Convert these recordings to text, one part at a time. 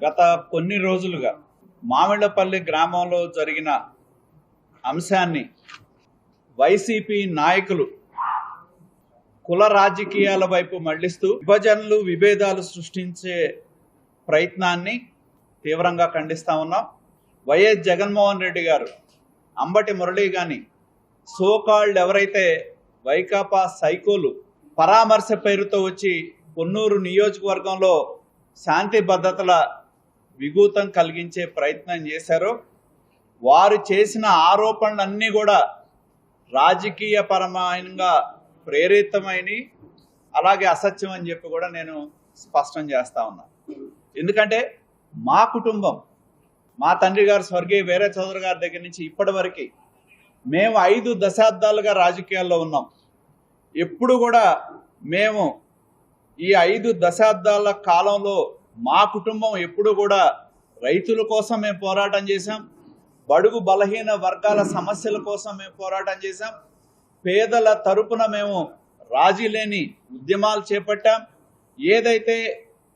గత కొన్ని రోజులుగా మామిళ్ళపల్లి గ్రామంలో జరిగిన అంశాన్ని వైసీపీ నాయకులు కుల రాజకీయాల వైపు మళ్లిస్తూ విభజనలు విభేదాలు సృష్టించే ప్రయత్నాన్ని తీవ్రంగా ఖండిస్తా ఉన్నాం. వైఎస్ జగన్మోహన్ రెడ్డి గారు, అంబటి మురళీ గాని సోకాల్డ్ ఎవరైతే వైకాపా సైకోలు పరామర్శ పేరుతో వచ్చి పొన్నూరు నియోజకవర్గంలో శాంతి భద్రతల విఘాతం కలిగించే ప్రయత్నం చేశారో వారు చేసిన ఆరోపణలన్నీ కూడా రాజకీయ పరమైనగా ప్రేరితమైన అలాగే అసత్యం అని చెప్పి కూడా నేను స్పష్టం చేస్తా ఉన్నా. ఎందుకంటే మా కుటుంబం, మా తండ్రి గారు స్వర్గీయ వీర చౌదరి గారి దగ్గర నుంచి ఇప్పటి వరకు మేము 5 దశాబ్దాలుగా రాజకీయాల్లో ఉన్నాం. ఎప్పుడు కూడా మేము ఈ 5 దశాబ్దాల కాలంలో మా కుటుంబం ఎప్పుడు కూడా రైతుల కోసం మేము పోరాటం చేశాం, బడుగు బలహీన వర్గాల సమస్యల కోసం మేము పోరాటం చేశాం, పేదల తరపున మేము రాజీ లేని ఉద్యమాలు చేపట్టాం. ఏదైతే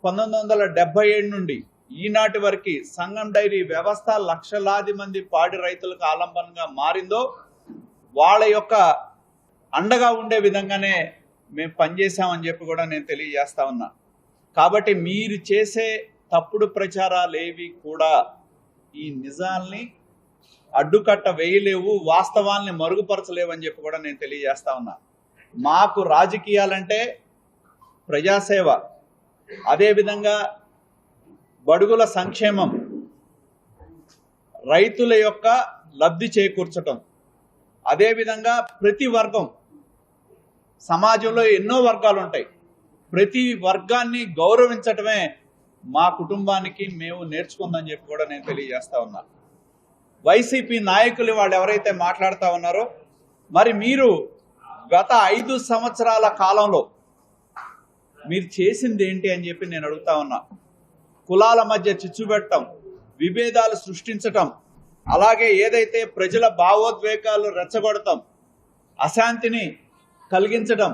1977 నుండి ఈనాటి వరకు సంఘం డైరీ వ్యవస్థ లక్షలాది మంది పాడి రైతులకు ఆలంబనంగా మారిందో వాళ్ళ యొక్క అండగా ఉండే విధంగానే మేము పనిచేసామని చెప్పి కూడా నేను తెలియజేస్తా ఉన్నా. కాబట్టి మీరు చేసే తప్పుడు ప్రచారాలు ఏవి కూడా ఈ నిజాల్ని అడ్డుకట్ట వేయలేవు, వాస్తవాల్ని మరుగుపరచలేవు అని చెప్పి కూడా నేను తెలియజేస్తా ఉన్నా. మాకు రాజకీయాలంటే ప్రజాసేవ, అదేవిధంగా బడుగుల సంక్షేమం, రైతుల యొక్క లబ్ధి చేకూర్చటం, అదేవిధంగా ప్రతి వర్గం, సమాజంలో ఎన్నో వర్గాలు ఉంటాయి, ప్రతి వర్గాన్ని గౌరవించటమే మా కుటుంబానికి మేము నేర్చుకుందని చెప్పి కూడా నేను తెలియజేస్తా ఉన్నా. వైసీపీ నాయకులు వాళ్ళు ఎవరైతే మాట్లాడుతూ ఉన్నారో, మరి మీరు గత 5 సంవత్సరాల కాలంలో మీరు చేసింది ఏంటి అని చెప్పి నేను అడుగుతా ఉన్నా. కులాల మధ్య చిచ్చు పెట్టడం, విభేదాలు సృష్టించటం, అలాగే ఏదైతే ప్రజల భావోద్వేగాలు రెచ్చగొడతాం, అశాంతిని కలిగించడం,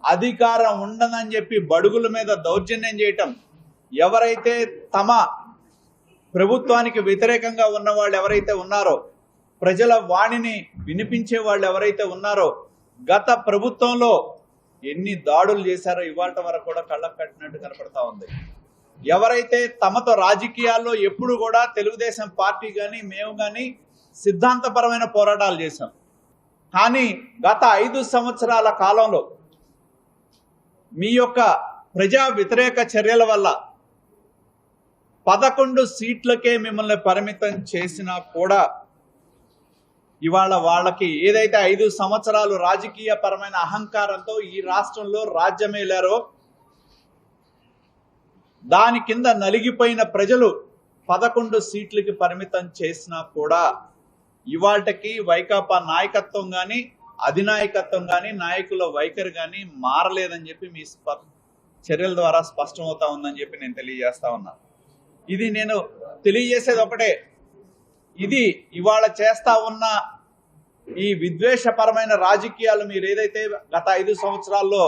అధికారం ఉండదని చెప్పి బడుగుల మీద దౌర్జన్యం చేయటం, ఎవరైతే తమ ప్రభుత్వానికి వ్యతిరేకంగా ఉన్న వాళ్ళు ఎవరైతే ఉన్నారో, ప్రజల వాణిని వినిపించే వాళ్ళు ఎవరైతే ఉన్నారో, గత ప్రభుత్వంలో ఎన్ని దాడులు చేశారో ఇవాళ వరకు కూడా కళ్ళకు కట్టినట్టు కనపడతా ఉంది. ఎవరైతే తమతో రాజకీయాల్లో ఎప్పుడు కూడా తెలుగుదేశం పార్టీ కానీ మేము కానీ సిద్ధాంతపరమైన పోరాటాలు చేశాం. కానీ గత 5 సంవత్సరాల కాలంలో మీ యొక్క ప్రజా వ్యతిరేక చర్యల వల్ల 11 సీట్లకే మిమ్మల్ని పరిమితం చేసినా కూడా ఇవాళ వాళ్ళకి ఏదైతే 5 సంవత్సరాలు రాజకీయ పరమైన అహంకారంతో ఈ రాష్ట్రంలో రాజ్యమేలారో దాని కింద నలిగిపోయిన ప్రజలు 11 సీట్లకి పరిమితం చేసినా కూడా ఇవాళకి వైకాపా నాయకత్వం కానీ అధినాయకత్వం కానీ నాయకుల వైఖరి కానీ మారలేదని చెప్పి మీ చర్యల ద్వారా స్పష్టమవుతా ఉందని చెప్పి నేను తెలియజేస్తా ఉన్నా. ఇది నేను తెలియజేసేది ఒకటే, ఇది ఇవాళ చేస్తా ఉన్న ఈ విద్వేషపరమైన రాజకీయాలు మీరు ఏదైతే గత 5 సంవత్సరాల్లో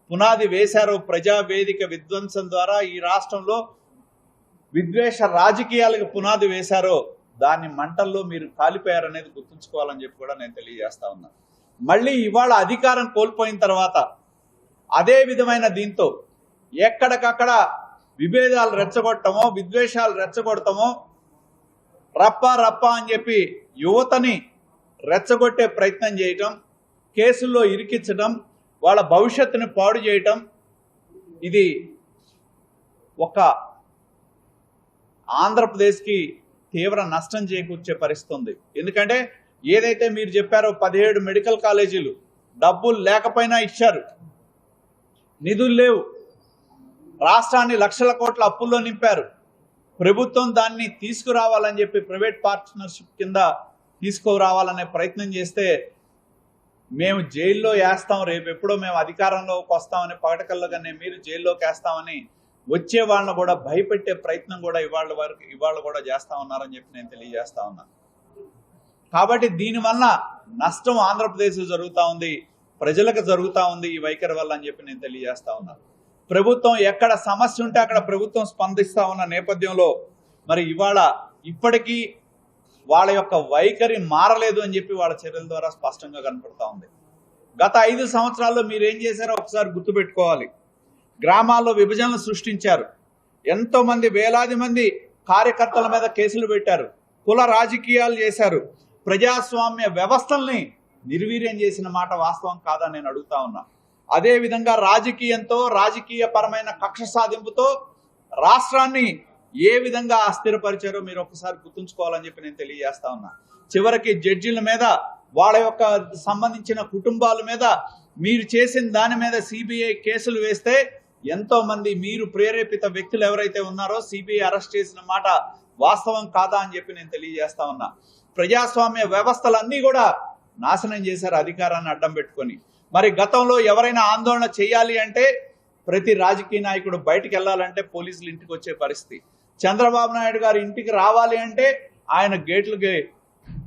పునాది వేశారో, ప్రజావేదిక విధ్వంసం ద్వారా ఈ రాష్ట్రంలో విద్వేష రాజకీయాలకు పునాది వేశారో దాన్ని మంటల్లో మీరు కాలిపోయారనేది గుర్తుంచుకోవాలని చెప్పి కూడా నేను తెలియజేస్తా ఉన్నా. మళ్ళీ ఇవాళ అధికారం కోల్పోయిన తర్వాత అదే విధమైన దీంతో ఎక్కడికక్కడ విభేదాలు రెచ్చగొట్టమో, విద్వేషాలు రెచ్చగొడతామో, రప్ప అని చెప్పి యువతని రెచ్చగొట్టే ప్రయత్నం చేయటం, కేసుల్లో ఇరికించడం, వాళ్ళ భవిష్యత్తుని పాడు చేయటం, ఇది ఒక ఆంధ్రప్రదేశ్కి తీవ్ర నష్టం చేకూర్చే పరిస్థితి ఉంది. ఎందుకంటే ఏదైతే మీరు చెప్పారో 17 మెడికల్ కాలేజీలు డబ్బులు లేకపోయినా ఇచ్చారు, నిధులు లేవు, రాష్ట్రాన్ని లక్షల కోట్ల అప్పుల్లో నింపారు. ప్రభుత్వం దాన్ని తీసుకురావాలని చెప్పి ప్రైవేట్ పార్ట్నర్షిప్ కింద తీసుకురావాలనే ప్రయత్నం చేస్తే మేము జైల్లో వేస్తాం, రేపు ఎప్పుడో మేము అధికారంలోకి వస్తామని పగటకల్లోగానే మీరు జైల్లోకి వేస్తామని వచ్చే వాళ్ళని కూడా భయపెట్టే ప్రయత్నం కూడా ఇవాళ కూడా చేస్తా ఉన్నారని చెప్పి నేను తెలియజేస్తా ఉన్నా. కాబట్టి దీనివల్ల నష్టం ఆంధ్రప్రదేశ్ జరుగుతూ ఉంది, ప్రజలకు జరుగుతూ ఉంది ఈ వైఖరి వల్ల అని చెప్పి నేను తెలియజేస్తా ఉన్నా. ప్రభుత్వం ఎక్కడ సమస్య ఉంటే అక్కడ ప్రభుత్వం స్పందిస్తా ఉన్న నేపథ్యంలో మరి ఇవాళ ఇప్పటికీ వాళ్ళ యొక్క వైఖరి మారలేదు అని చెప్పి వాళ్ళ చర్యల ద్వారా స్పష్టంగా కనపడతా ఉంది. గత 5 సంవత్సరాల్లో మీరు ఏం చేశారో ఒకసారి గుర్తుపెట్టుకోవాలి. గ్రామాల్లో విభజనలు సృష్టించారు. ఎంతో మంది, వేలాది మంది కార్యకర్తల మీద కేసులు పెట్టారు. కుల రాజకీయాలు చేశారు. ప్రజాస్వామ్య వ్యవస్థల్ని నిర్వీర్యం చేసిన మాట వాస్తవం కాదా నేను అడుగుతా ఉన్నా. అదేవిధంగా రాజకీయంతో, రాజకీయ పరమైన కక్ష సాధింపుతో రాష్ట్రాన్ని ఏ విధంగా అస్థిరపరిచారో మీరు ఒకసారి గుర్తుంచుకోవాలని చెప్పి నేను తెలియజేస్తా ఉన్నా. చివరికి జడ్జిల మీద, వాళ్ళ యొక్క సంబంధించిన కుటుంబాల మీద మీరు చేసిన దాని మీద సిబిఐ కేసులు వేస్తే ఎంతో మంది మీరు ప్రేరేపిత వ్యక్తులు ఎవరైతే ఉన్నారో సిబిఐ అరెస్ట్ చేసిన మాట వాస్తవం కాదా అని చెప్పి నేను తెలియజేస్తా ఉన్నా. ప్రజాస్వామ్య వ్యవస్థలన్నీ కూడా నాశనం చేశారు అధికారాన్ని అడ్డం పెట్టుకొని. మరి గతంలో ఎవరైనా ఆందోళన చేయాలి అంటే ప్రతి రాజకీయ నాయకుడు బయటికి వెళ్ళాలంటే పోలీసులు ఇంటికి వచ్చే పరిస్థితి. చంద్రబాబు నాయుడు గారు ఇంటికి రావాలి అంటే ఆయన గేట్లకి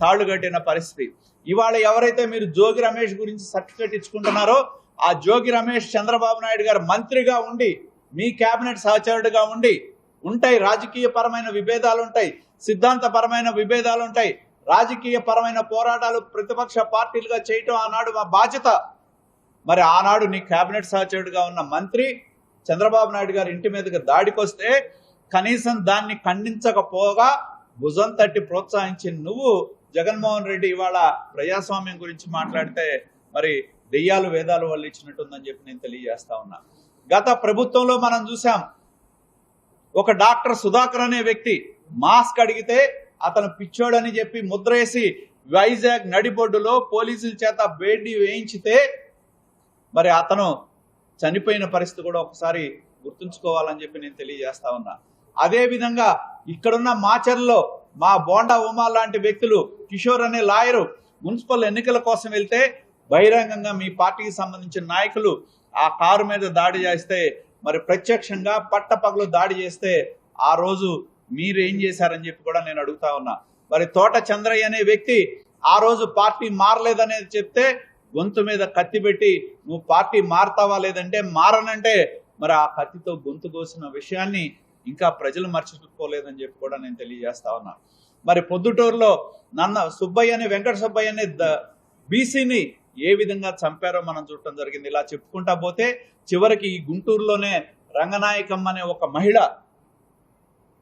తాళ్లు కట్టిన పరిస్థితి. ఇవాళ ఎవరైతే మీరు జోగి రమేష్ గురించి సర్టిఫికేట్ ఇచ్చుకుంటున్నారో ఆ జోగి రమేష్ చంద్రబాబు నాయుడు గారు మంత్రిగా ఉండి, మీ కేబినెట్ సహచరుడుగా ఉండి ఉంటాయి. రాజకీయ పరమైన విభేదాలు ఉంటాయి, సిద్ధాంతపరమైన విభేదాలు ఉంటాయి. రాజకీయ పరమైన పోరాటాలు ప్రతిపక్ష పార్టీలుగా చేయటం ఆనాడు మా బాధ్యత. మరి ఆనాడు నీ కేబినెట్ సహచరుడుగా ఉన్న మంత్రి చంద్రబాబు నాయుడు గారి ఇంటి మీదకి దాడికొస్తే కనీసం దాన్ని ఖండించకపోగా భుజం తట్టి ప్రోత్సహించి నువ్వు జగన్మోహన్ రెడ్డి ఇవాళ ప్రజాస్వామ్యం గురించి మాట్లాడితే మరి దెయ్యాలు వేదాలు వాళ్ళు ఇచ్చినట్టుందని చెప్పి నేను తెలియజేస్తా ఉన్నా. గత ప్రభుత్వంలో మనం చూసాం, ఒక డాక్టర్ సుధాకర్ అనే వ్యక్తి మాస్క్ అడిగితే అతను పిచ్చోడని చెప్పి ముద్రేసి వైజాగ్ నడిబొడ్డులో పోలీసుల చేత బేడి వేయించితే మరి అతను చనిపోయిన పరిస్థితి కూడా ఒకసారి గుర్తుంచుకోవాలని చెప్పి నేను తెలియజేస్తా ఉన్నా. అదేవిధంగా ఇక్కడున్న మాచర్లో మా బోండా ఉమా లాంటి వ్యక్తులు, కిషోర్ అనే లాయరు మున్సిపల్ ఎన్నికల కోసం వెళ్తే బహిరంగంగా మీ పార్టీకి సంబంధించిన నాయకులు ఆ కారు మీద దాడి చేస్తే, మరి ప్రత్యక్షంగా పట్టపగలు దాడి చేస్తే ఆ రోజు మీరు ఏం చేశారని చెప్పి కూడా నేను అడుగుతా ఉన్నా. మరి తోట చంద్రయ్య అనే వ్యక్తి ఆ రోజు పార్టీ మారలేదనేది చెప్తే గొంతు మీద కత్తి పెట్టి నువ్వు పార్టీ మారతావా లేదంటే మారనంటే మరి ఆ కత్తితో గొంతు కోసిన విషయాన్ని ఇంకా ప్రజలు మర్చిపోలేదని చెప్పి కూడా నేను తెలియజేస్తా ఉన్నా. మరి పొద్దుటూరులో సుబ్బయ్య అనే వెంకట సుబ్బయ్య అనే బీసీని ఏ విధంగా చంపారో మనం చూడటం జరిగింది. ఇలా చెప్పుకుంటా పోతే చివరికి ఈ గుంటూరులోనే రంగనాయకమ్మ అనే ఒక మహిళ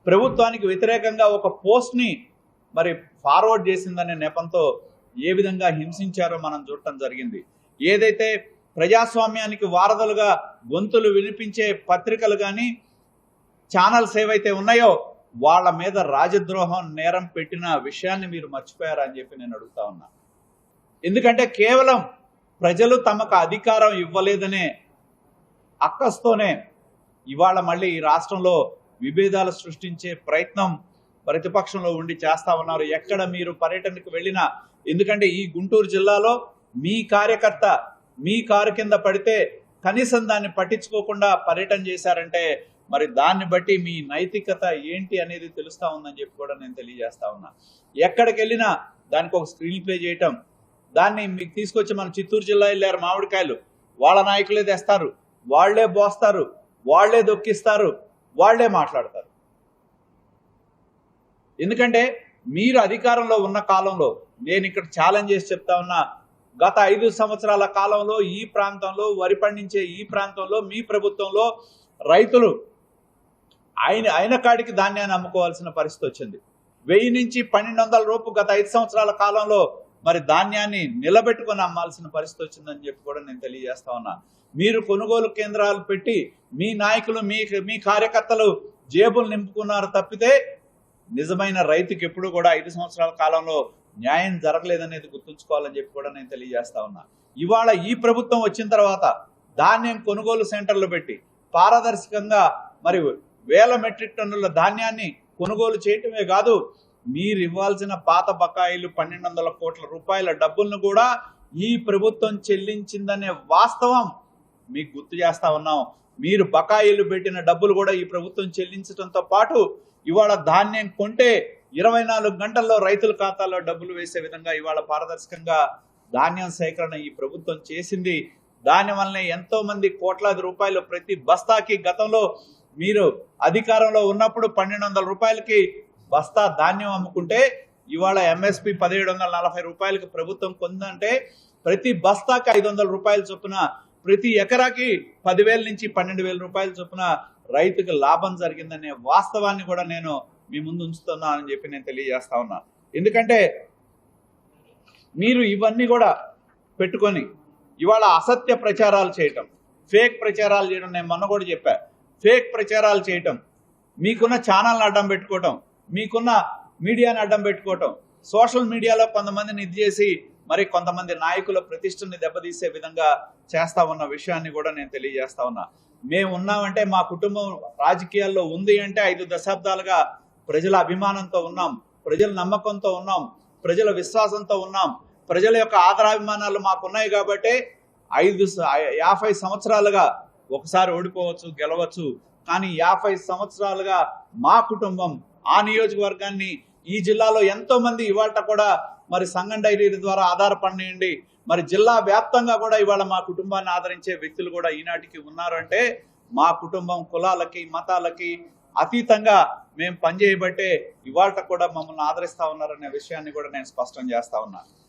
ప్రభుత్వానికి వ్యతిరేకంగా ఒక పోస్ట్ని మరి ఫార్వర్డ్ చేసిందనే నెపంతో ఏ విధంగా హింసించారో మనం చూడటం జరిగింది. ఏదైతే ప్రజాస్వామ్యానికి వారధులుగా గొంతులు వినిపించే పత్రికలు కానీ ఛానల్స్ ఏవైతే ఉన్నాయో వాళ్ళ మీద రాజద్రోహం నేరం పెట్టిన విషయాన్ని మీరు మర్చిపోయారా అని చెప్పి నేను అడుగుతా ఉన్నా. ఎందుకంటే కేవలం ప్రజలు తమకు అధికారం ఇవ్వలేదనే అక్కస్తోనే ఇవాళ మళ్ళీ ఈ రాష్ట్రంలో విభేదాలు సృష్టించే ప్రయత్నం ప్రతిపక్షంలో ఉండి చేస్తా ఉన్నారు. ఎక్కడ మీరు పర్యటనకు వెళ్ళినా, ఎందుకంటే ఈ గుంటూరు జిల్లాలో మీ కార్యకర్త మీ కారు కింద పడితే కనీసం దాన్ని పట్టించుకోకుండా పర్యటన చేశారంటే మరి దాన్ని బట్టి మీ నైతికత ఏంటి అనేది తెలుస్తా ఉందని చెప్పి కూడా నేను తెలియజేస్తా ఉన్నా. ఎక్కడికి వెళ్ళినా దానికి ఒక స్క్రీన్ ప్లే చేయటం, దాన్ని మీకు తీసుకొచ్చి మన చిత్తూరు జిల్లా వెళ్ళారు, మామిడికాయలు వాళ్ళ నాయకులే తెస్తారు, వాళ్లే బోస్తారు, వాళ్లే దొక్కిస్తారు, వాళ్లే మాట్లాడతారు. ఎందుకంటే మీరు అధికారంలో ఉన్న కాలంలో నేను ఇక్కడ ఛాలెంజ్ చేసి చెప్తా ఉన్నా, గత 5 సంవత్సరాల కాలంలో ఈ ప్రాంతంలో వరి పండించే ఈ ప్రాంతంలో మీ ప్రభుత్వంలో రైతులు అయిన కాడికి ధాన్యాన్ని అమ్ముకోవాల్సిన పరిస్థితి వచ్చింది. 1000 నుంచి 1200 రూపాయలు గత 5 సంవత్సరాల కాలంలో మరి ధాన్యాన్ని నిలబెట్టుకొని అమ్మాల్సిన పరిస్థితి వచ్చిందని చెప్పి కూడా నేను తెలియజేస్తా ఉన్నా. మీరు కొనుగోలు కేంద్రాలు పెట్టి మీ నాయకులు మీ కార్యకర్తలు జేబులు నింపుకున్నారు తప్పితే నిజమైన రైతుకి ఎప్పుడు కూడా 5 సంవత్సరాల కాలంలో న్యాయం జరగలేదనేది గుర్తుంచుకోవాలని చెప్పి కూడా నేను తెలియజేస్తా ఉన్నా. ఇవాళ ఈ ప్రభుత్వం వచ్చిన తర్వాత ధాన్యం కొనుగోలు సెంటర్లు పెట్టి పారదర్శకంగా మరి 1000 మెట్రిక్ టన్నుల ధాన్యాన్ని కొనుగోలు చేయటమే కాదు, మీరు ఇవ్వాల్సిన పాత బకాయిలు 1200 కోట్ల రూపాయల డబ్బులను కూడా ఈ ప్రభుత్వం చెల్లించిందనే వాస్తవం మీకు గుర్తు చేస్తా ఉన్నాం. మీరు బకాయిలు పెట్టిన డబ్బులు కూడా ఈ ప్రభుత్వం చెల్లించడంతో పాటు ఇవాళ ధాన్యం కొంటే 24 గంటల్లో రైతుల ఖాతాలో డబ్బులు వేసే విధంగా ఇవాళ పారదర్శకంగా ధాన్యం సేకరణ ఈ ప్రభుత్వం చేసింది. దానివల్లనే ఎంతో మంది కోట్లాది రూపాయలు ప్రతి బస్తాకి, గతంలో మీరు అధికారంలో ఉన్నప్పుడు 1200 రూపాయలకి బస్తా ధాన్యం అమ్ముకుంటే ఇవాళ ఎంఎస్పి 1740 రూపాయలకి ప్రభుత్వం కొందంటే ప్రతి బస్తాకి 500 రూపాయల చొప్పున ప్రతి ఎకరాకి 10,000 నుంచి 12,000 రూపాయల చొప్పున రైతుకు లాభం జరిగిందనే వాస్తవాన్ని కూడా నేను మీ ముందు ఉంచుతున్నానని చెప్పి నేను తెలియజేస్తా ఉన్నా. ఎందుకంటే మీరు ఇవన్నీ కూడా పెట్టుకొని ఇవాళ అసత్య ప్రచారాలు చేయటం, ఫేక్ ప్రచారాలు చేయడం, నేను మొన్న కూడా చెప్పా, ఫేక్ ప్రచారాలు చేయటం, మీకున్న ఛానల్ని అడ్డం పెట్టుకోవటం, మీకున్న మీడియాని అడ్డం పెట్టుకోవటం, సోషల్ మీడియాలో కొంతమందిని ఇది చేసి మరి కొంతమంది నాయకుల ప్రతిష్టని దెబ్బతీసే విధంగా చేస్తా ఉన్న విషయాన్ని కూడా నేను తెలియజేస్తా ఉన్నా. మేము ఉన్నామంటే మా కుటుంబం రాజకీయాల్లో ఉంది అంటే 5 దశాబ్దాలుగా ప్రజల అభిమానంతో ఉన్నాం, ప్రజల నమ్మకంతో ఉన్నాం, ప్రజల విశ్వాసంతో ఉన్నాం, ప్రజల యొక్క ఆదరాభిమానాలు మాకున్నాయి. కాబట్టి 50 సంవత్సరాలుగా ఒకసారి ఓడిపోవచ్చు, గెలవచ్చు, కానీ 50 సంవత్సరాలుగా మా కుటుంబం ఆ నియోజకవర్గాన్ని, ఈ జిల్లాలో ఎంతో మంది ఇవాళ కూడా మరి సంఘం డైరీల ద్వారా ఆధారపడియండి, మరి జిల్లా వ్యాప్తంగా కూడా ఇవాళ మా కుటుంబాన్ని ఆదరించే వ్యక్తులు కూడా ఈనాటికి ఉన్నారు. అంటే మా కుటుంబం కులాలకి మతాలకి అతీతంగా మేము పనిచేయబట్టే ఇవాళ కూడా మమ్మల్ని ఆదరిస్తా ఉన్నారనే విషయాన్ని కూడా నేను స్పష్టం చేస్తా ఉన్నా.